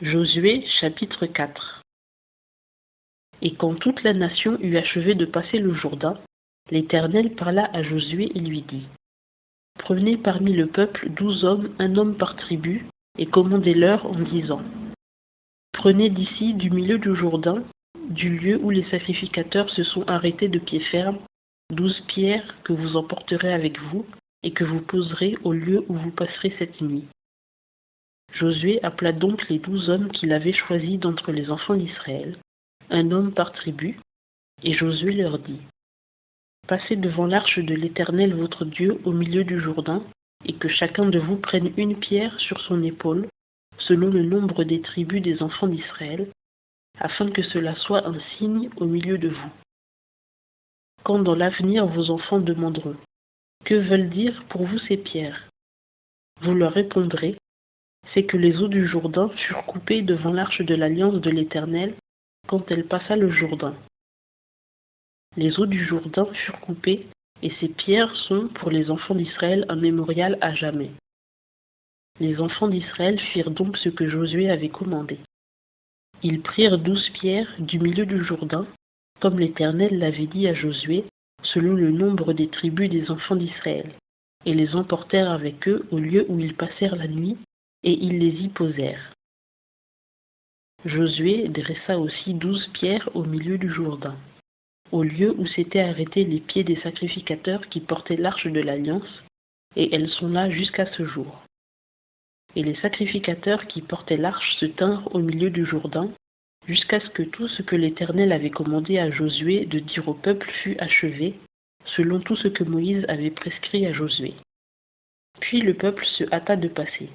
Josué chapitre 4. Et quand toute la nation eut achevé de passer le Jourdain, l'Éternel parla à Josué et lui dit: Prenez parmi le peuple 12 hommes, un homme par tribu, et commandez-leur en disant: Prenez d'ici, du milieu du Jourdain, du lieu où les sacrificateurs se sont arrêtés de pied ferme, 12 pierres que vous emporterez avec vous, et que vous poserez au lieu où vous passerez cette nuit. Josué appela donc les 12 hommes qu'il avait choisis d'entre les enfants d'Israël, un homme par tribu, et Josué leur dit: Passez devant l'arche de l'Éternel votre Dieu au milieu du Jourdain, et que chacun de vous prenne une pierre sur son épaule, selon le nombre des tribus des enfants d'Israël, afin que cela soit un signe au milieu de vous. Quand dans l'avenir vos enfants demanderont: Que veulent dire pour vous ces pierres? Vous leur répondrez: C'est que les eaux du Jourdain furent coupées devant l'arche de l'alliance de l'Éternel quand elle passa le Jourdain. Les eaux du Jourdain furent coupées, et ces pierres sont pour les enfants d'Israël un mémorial à jamais. Les enfants d'Israël firent donc ce que Josué avait commandé. Ils prirent 12 pierres du milieu du Jourdain, comme l'Éternel l'avait dit à Josué, selon le nombre des tribus des enfants d'Israël, et les emportèrent avec eux au lieu où ils passèrent la nuit, et ils les y posèrent. Josué dressa aussi 12 pierres au milieu du Jourdain, au lieu où s'étaient arrêtés les pieds des sacrificateurs qui portaient l'arche de l'Alliance, et elles sont là jusqu'à ce jour. Et les sacrificateurs qui portaient l'arche se tinrent au milieu du Jourdain, jusqu'à ce que tout ce que l'Éternel avait commandé à Josué de dire au peuple fût achevé, selon tout ce que Moïse avait prescrit à Josué. Puis le peuple se hâta de passer.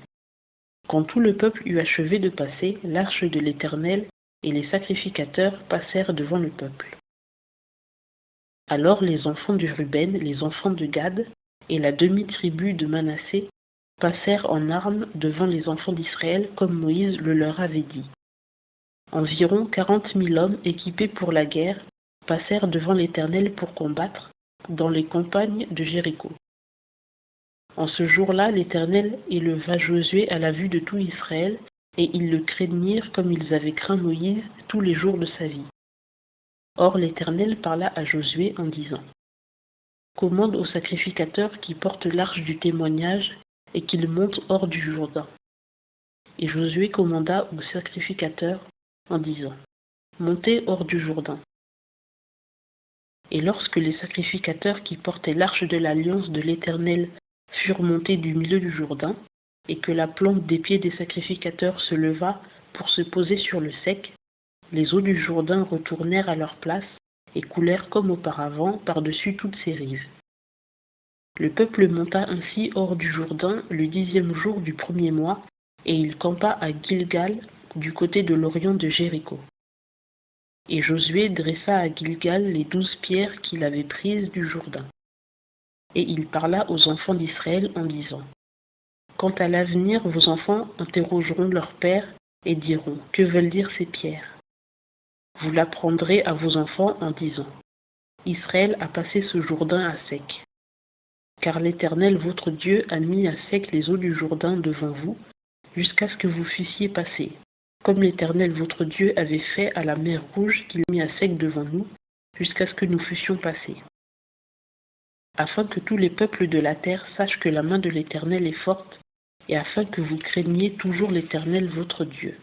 Quand tout le peuple eut achevé de passer, l'arche de l'Éternel et les sacrificateurs passèrent devant le peuple. Alors les enfants de Ruben, les enfants de Gad et la demi-tribu de Manassé passèrent en armes devant les enfants d'Israël comme Moïse le leur avait dit. Environ 40 000 hommes équipés pour la guerre passèrent devant l'Éternel pour combattre dans les campagnes de Jéricho. En ce jour-là, l'Éternel éleva Josué à la vue de tout Israël, et ils le craignirent comme ils avaient craint Moïse tous les jours de sa vie. Or l'Éternel parla à Josué en disant: Commande aux sacrificateurs qui portent l'arche du témoignage et qu'ils montent hors du Jourdain. Et Josué commanda aux sacrificateurs en disant: Montez hors du Jourdain. Et lorsque les sacrificateurs qui portaient l'arche de l'alliance de l'Éternel furent montés du milieu du Jourdain, et que la plante des pieds des sacrificateurs se leva pour se poser sur le sec, les eaux du Jourdain retournèrent à leur place et coulèrent comme auparavant par-dessus toutes ses rives. Le peuple monta ainsi hors du Jourdain le 10e jour du premier mois, et il campa à Gilgal, du côté de l'orient de Jéricho. Et Josué dressa à Gilgal les 12 pierres qu'il avait prises du Jourdain. Et il parla aux enfants d'Israël en disant: Quant à l'avenir, vos enfants interrogeront leur père et diront: Que veulent dire ces pierres? Vous l'apprendrez à vos enfants en disant: Israël a passé ce Jourdain à sec. Car l'Éternel votre Dieu a mis à sec les eaux du Jourdain devant vous, jusqu'à ce que vous fussiez passés, comme l'Éternel votre Dieu avait fait à la mer Rouge qu'il mit à sec devant nous, jusqu'à ce que nous fussions passés. Afin que tous les peuples de la terre sachent que la main de l'Éternel est forte, et afin que vous craigniez toujours l'Éternel votre Dieu.